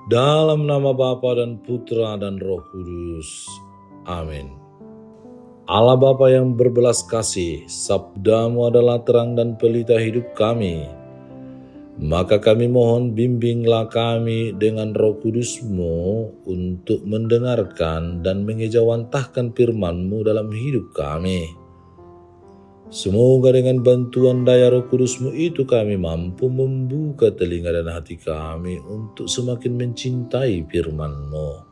Dalam nama Bapa dan Putra dan Roh Kudus. Amin. Allah Bapa yang berbelas kasih, sabdamu adalah terang dan pelita hidup kami. Maka kami mohon bimbinglah kami dengan Roh Kudus-Mu untuk mendengarkan dan mengejawantahkan firman-Mu dalam hidup kami. Semoga dengan bantuan daya Roh Kudus-Mu itu kami mampu membuka telinga dan hati kami untuk semakin mencintai firman-Mu.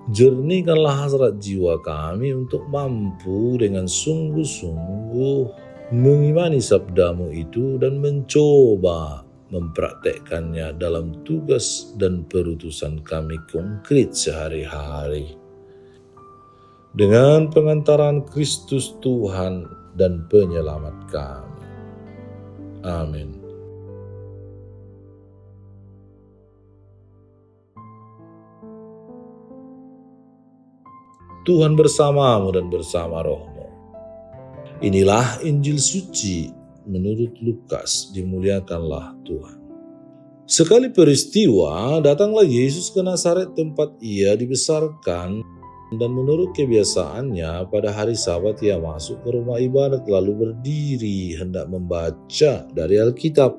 Jernihkanlah hasrat jiwa kami untuk mampu dengan sungguh-sungguh mengimani sabda-Mu itu dan mencoba mempraktekkannya dalam tugas dan perutusan kami konkret sehari-hari. Dengan pengantaran Kristus Tuhan dan penyelamat kami. Amin. Tuhan bersamamu dan bersama rohmu. Inilah Injil suci menurut Lukas, dimuliakanlah Tuhan. Sekali peristiwa, datanglah Yesus ke Nazaret tempat ia dibesarkan, dan menurut kebiasaannya pada hari Sabat ia masuk ke rumah ibadat lalu berdiri hendak membaca dari Alkitab.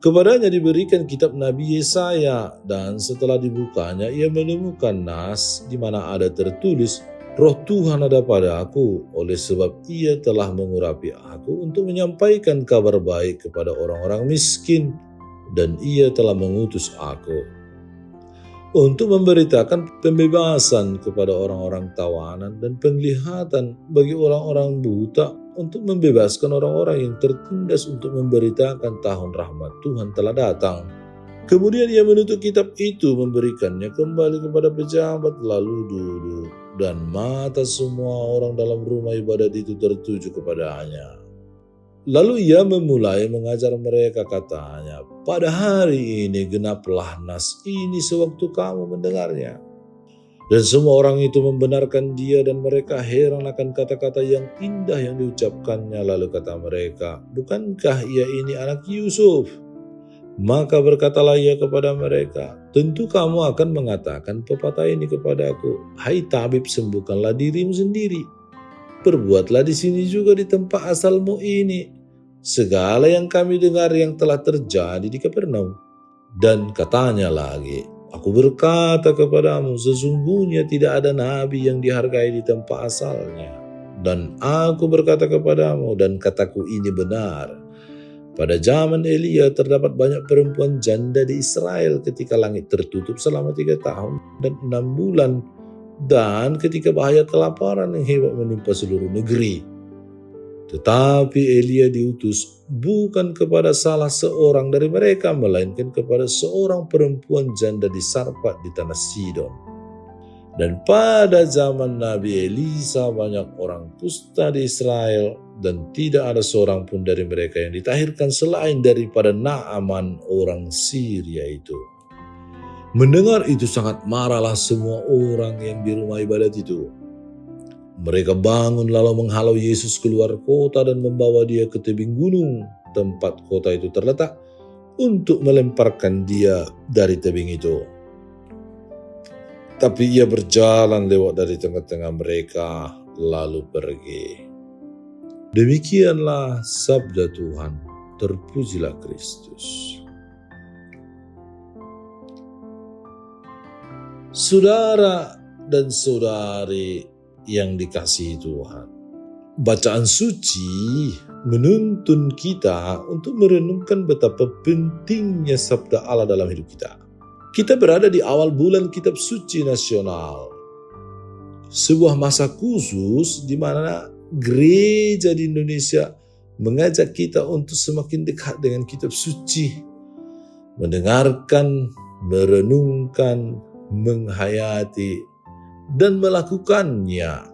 Kepadanya diberikan kitab Nabi Yesaya, dan setelah dibukanya ia menemukan nas di mana ada tertulis, Roh Tuhan ada pada aku, oleh sebab ia telah mengurapi aku untuk menyampaikan kabar baik kepada orang-orang miskin, dan ia telah mengutus aku untuk memberitakan pembebasan kepada orang-orang tawanan dan penglihatan bagi orang-orang buta, untuk membebaskan orang-orang yang tertindas, untuk memberitakan tahun rahmat Tuhan telah datang. Kemudian ia menutup kitab itu, memberikannya kembali kepada pejabat, lalu duduk, dan mata semua orang dalam rumah ibadat itu tertuju kepadanya. Lalu ia memulai mengajar mereka, katanya, pada hari ini genaplah nas ini sewaktu kamu mendengarnya. Dan semua orang itu membenarkan dia, dan mereka heran akan kata-kata yang indah yang diucapkannya. Lalu kata mereka, bukankah ia ini anak Yusuf? Maka berkatalah ia kepada mereka, tentu kamu akan mengatakan pepatah ini kepadaku, hai tabib, sembuhkanlah dirimu sendiri. Perbuatlah di sini juga di tempat asalmu ini segala yang kami dengar yang telah terjadi di Kapernaum. Dan katanya lagi, aku berkata kepadamu, sesungguhnya tidak ada nabi yang dihargai di tempat asalnya. Dan aku berkata kepadamu, dan kataku ini benar, pada zaman Elia terdapat banyak perempuan janda di Israel ketika langit tertutup selama 3 tahun dan 6 bulan, dan ketika bahaya kelaparan yang hebat menimpa seluruh negeri. Tetapi Elia diutus bukan kepada salah seorang dari mereka, melainkan kepada seorang perempuan janda di Sarpat di tanah Sidon. Dan pada zaman Nabi Elisa banyak orang kusta di Israel, dan tidak ada seorang pun dari mereka yang ditahirkan selain daripada Naaman orang Syria itu. Mendengar itu sangat marahlah semua orang yang di rumah ibadat itu. Mereka bangun lalu menghalau Yesus keluar kota dan membawa dia ke tebing gunung tempat kota itu terletak, untuk melemparkan dia dari tebing itu. Tapi ia berjalan lewat dari tengah-tengah mereka lalu pergi. Demikianlah sabda Tuhan. Terpujilah Kristus. Saudara dan saudari yang dikasihi Tuhan, bacaan suci menuntun kita untuk merenungkan betapa pentingnya sabda Allah dalam hidup kita. Kita berada di awal bulan kitab suci nasional, sebuah masa khusus di mana gereja di Indonesia mengajak kita untuk semakin dekat dengan kitab suci, mendengarkan, merenungkan, menghayati, dan melakukannya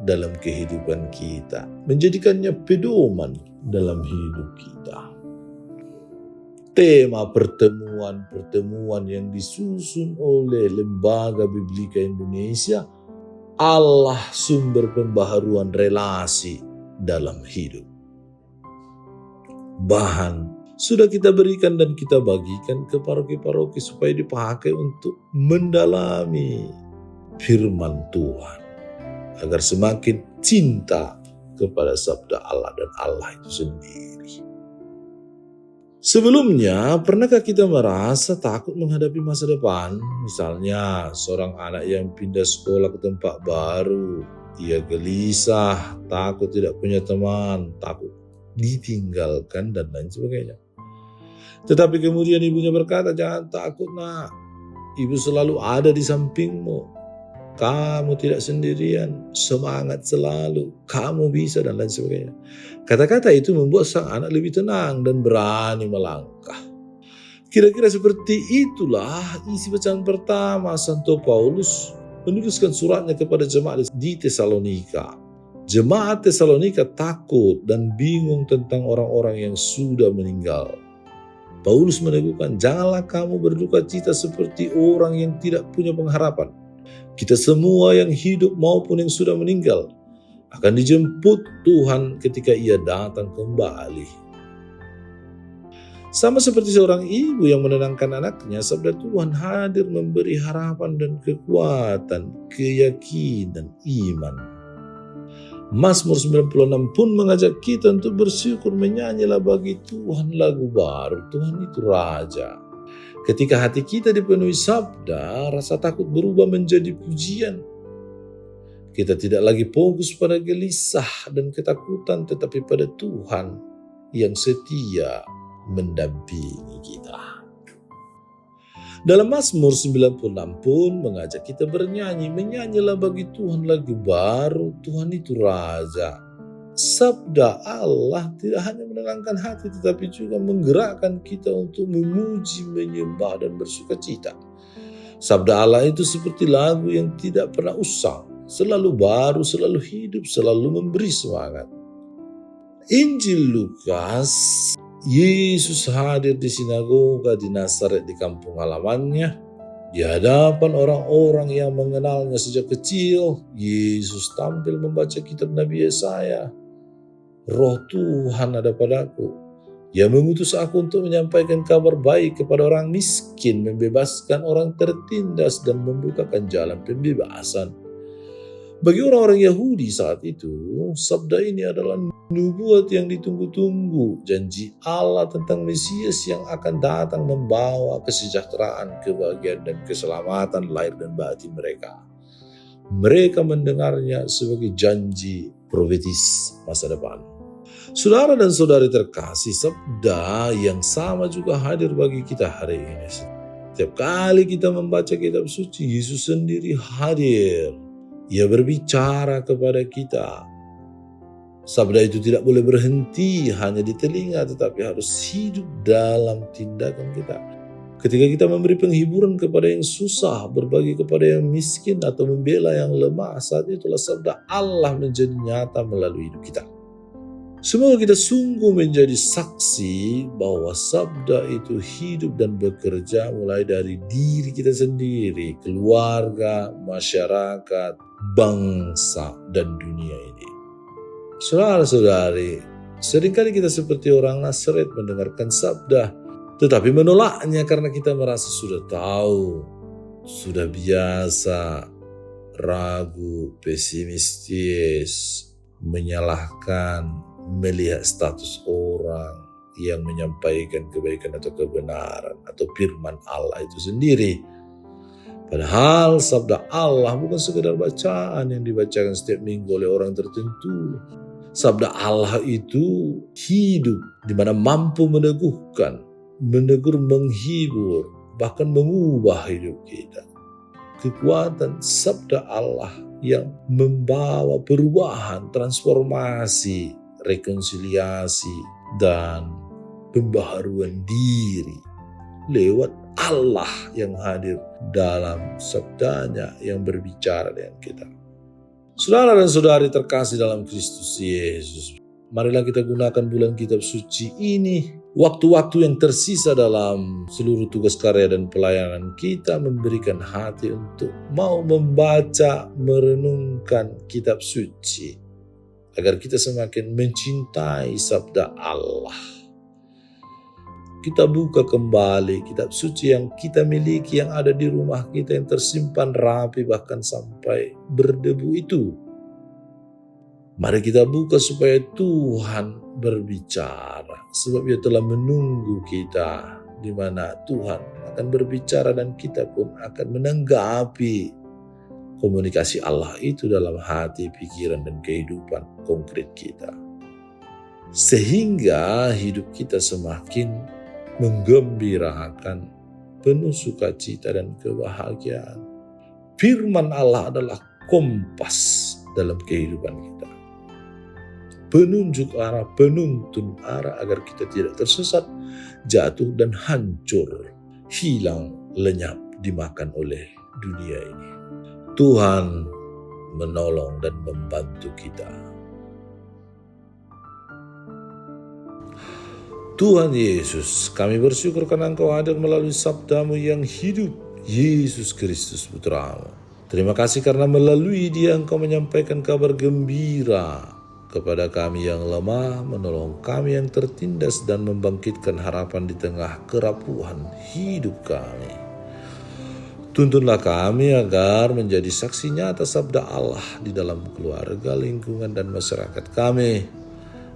dalam kehidupan kita, menjadikannya pedoman dalam hidup kita. Tema pertemuan-pertemuan yang disusun oleh Lembaga Biblika Indonesia, Allah sumber pembaharuan relasi dalam hidup. Bahan sudah kita berikan dan kita bagikan ke paroki-paroki supaya dipakai untuk mendalami firman Tuhan, agar semakin cinta kepada sabda Allah dan Allah itu sendiri. Sebelumnya, pernahkah kita merasa takut menghadapi masa depan? Misalnya, seorang anak yang pindah sekolah ke tempat baru, ia gelisah, takut tidak punya teman, takut ditinggalkan, dan lain sebagainya. Tetapi kemudian ibunya berkata, "Jangan takut nak, ibu selalu ada di sampingmu. Kamu tidak sendirian, semangat selalu, kamu bisa," dan lain sebagainya. Kata-kata itu membuat sang anak lebih tenang dan berani melangkah. Kira-kira seperti itulah isi bacaan pertama Santo Paulus menuliskan suratnya kepada jemaat di Tesalonika. Jemaat Tesalonika takut dan bingung tentang orang-orang yang sudah meninggal. Paulus meneguhkan, "Janganlah kamu berduka cita seperti orang yang tidak punya pengharapan. Kita semua yang hidup maupun yang sudah meninggal akan dijemput Tuhan ketika Ia datang kembali." Sama seperti seorang ibu yang menenangkan anaknya, sabda Tuhan hadir memberi harapan dan kekuatan, keyakinan, iman. Mazmur 96 pun mengajak kita untuk bersyukur, menyanyilah bagi Tuhan lagu baru, Tuhan itu Raja. Ketika hati kita dipenuhi sabda, rasa takut berubah menjadi pujian. Kita tidak lagi fokus pada gelisah dan ketakutan, tetapi pada Tuhan yang setia mendampingi kita. Dalam Mazmur 96 pun mengajak kita bernyanyi, menyanyilah bagi Tuhan lagu baru, Tuhan itu Raja. Sabda Allah tidak hanya menenangkan hati, tetapi juga menggerakkan kita untuk memuji, menyembah, dan bersuka cita. Sabda Allah itu seperti lagu yang tidak pernah usang, selalu baru, selalu hidup, selalu memberi semangat. Injil Lukas, Yesus hadir di sinagoga di Nazaret di kampung halamannya. Di hadapan orang-orang yang mengenalnya sejak kecil, Yesus tampil membaca kitab Nabi Yesaya. "Roh Tuhan ada padaku. Ia mengutus aku untuk menyampaikan kabar baik kepada orang miskin, membebaskan orang tertindas, dan membukakan jalan pembebasan." Bagi orang-orang Yahudi saat itu, sabda ini adalah nubuat yang ditunggu-tunggu, janji Allah tentang Mesias yang akan datang membawa kesejahteraan, kebahagiaan, dan keselamatan lahir dan batin mereka. Mereka mendengarnya sebagai janji profetis masa depan. Saudara dan saudari terkasih, sabda yang sama juga hadir bagi kita hari ini. Setiap kali kita membaca kitab suci, Yesus sendiri hadir. Ia berbicara kepada kita. Sabda itu tidak boleh berhenti hanya di telinga, tetapi harus hidup dalam tindakan kita. Ketika kita memberi penghiburan kepada yang susah, berbagi kepada yang miskin, atau membela yang lemah, saat itulah sabda Allah menjadi nyata melalui hidup kita. Semoga kita sungguh menjadi saksi bahwa sabda itu hidup dan bekerja mulai dari diri kita sendiri, keluarga, masyarakat, bangsa, dan dunia ini. Saudara-saudari, seringkali kita seperti orang Nazaret mendengarkan sabda, tetapi menolaknya karena kita merasa sudah tahu, sudah biasa, ragu, pesimistis, menyalahkan, melihat status orang yang menyampaikan kebaikan atau kebenaran atau firman Allah itu sendiri. Padahal sabda Allah bukan sekedar bacaan yang dibacakan setiap minggu oleh orang tertentu. Sabda Allah itu hidup, di mana mampu meneguhkan, menegur, menghibur, bahkan mengubah hidup kita. Kekuatan sabda Allah yang membawa perubahan, transformasi, rekonsiliasi, dan pembaharuan diri lewat Allah yang hadir dalam sabdanya yang berbicara dengan kita. Saudara dan saudari terkasih dalam Kristus Yesus, marilah kita gunakan bulan kitab suci ini, waktu-waktu yang tersisa dalam seluruh tugas karya dan pelayanan kita, memberikan hati untuk mau membaca, merenungkan kitab suci, agar kita semakin mencintai sabda Allah. kita buka kembali kitab suci yang kita miliki, yang ada di rumah kita, yang tersimpan rapi bahkan sampai berdebu itu. Mari kita buka supaya Tuhan berbicara, sebab Dia telah menunggu kita, di mana Tuhan akan berbicara dan kita pun akan menanggapi komunikasi Allah itu dalam hati, pikiran, dan kehidupan konkret kita. Sehingga hidup kita semakin menggembirakan, penuh sukacita dan kebahagiaan. Firman Allah adalah kompas dalam kehidupan kita. Penunjuk arah, penuntun arah agar kita tidak tersesat, jatuh dan hancur, hilang, lenyap, dimakan oleh dunia ini. Tuhan menolong dan membantu kita. Tuhan Yesus, kami bersyukur karena Engkau hadir melalui sabda-Mu yang hidup, Yesus Kristus Putra-Mu. Terima kasih karena melalui Dia Engkau menyampaikan kabar gembira kepada kami yang lemah, menolong kami yang tertindas, dan membangkitkan harapan di tengah kerapuhan hidup kami. Tuntunlah kami agar menjadi saksi nyata sabda Allah di dalam keluarga, lingkungan, dan masyarakat kami.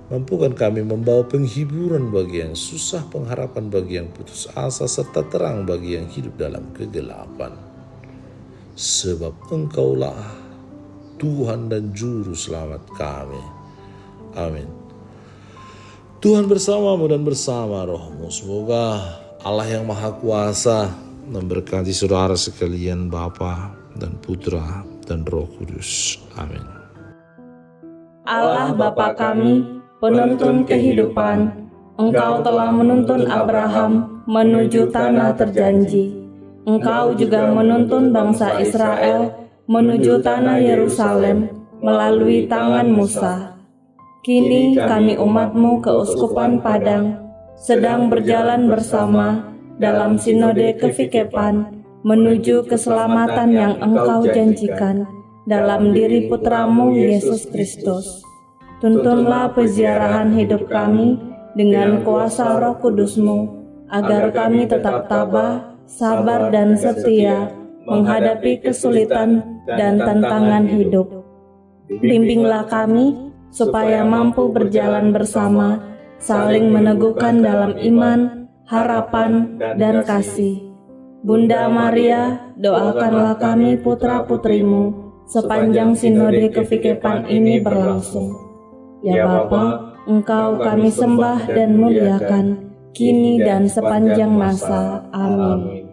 Mampukan kami membawa penghiburan bagi yang susah, pengharapan bagi yang putus asa, serta terang bagi yang hidup dalam kegelapan. Sebab Engkaulah Tuhan dan Juru Selamat kami. Amin. Tuhan bersama-Mu dan bersama Roh-Mu. Semoga Allah yang Maha Kuasa memberkati saudara sekalian, Bapa dan Putra dan Roh Kudus. Amin. Allah Bapa kami, penuntun kehidupan, Engkau telah menuntun Abraham menuju tanah terjanji. Engkau juga menuntun bangsa Israel menuju tanah Yerusalem melalui tangan Musa. Kini kami umat-Mu keuskupan Padang sedang berjalan bersama dalam sinode kefikepan menuju keselamatan yang Engkau janjikan dalam diri Putra-Mu Yesus Kristus. Tuntunlah peziarahan hidup kami dengan kuasa Roh Kudus-Mu, agar kami tetap tabah, sabar, dan setia menghadapi kesulitan dan tantangan hidup. Bimbinglah kami supaya mampu berjalan bersama, saling meneguhkan dalam iman, harapan, dan kasih. Bunda Maria, doakanlah kami putra-putrimu sepanjang sinode kefikepan ini berlangsung. Ya Bapa, Engkau kami sembah dan muliakan, kini dan sepanjang masa. Amin.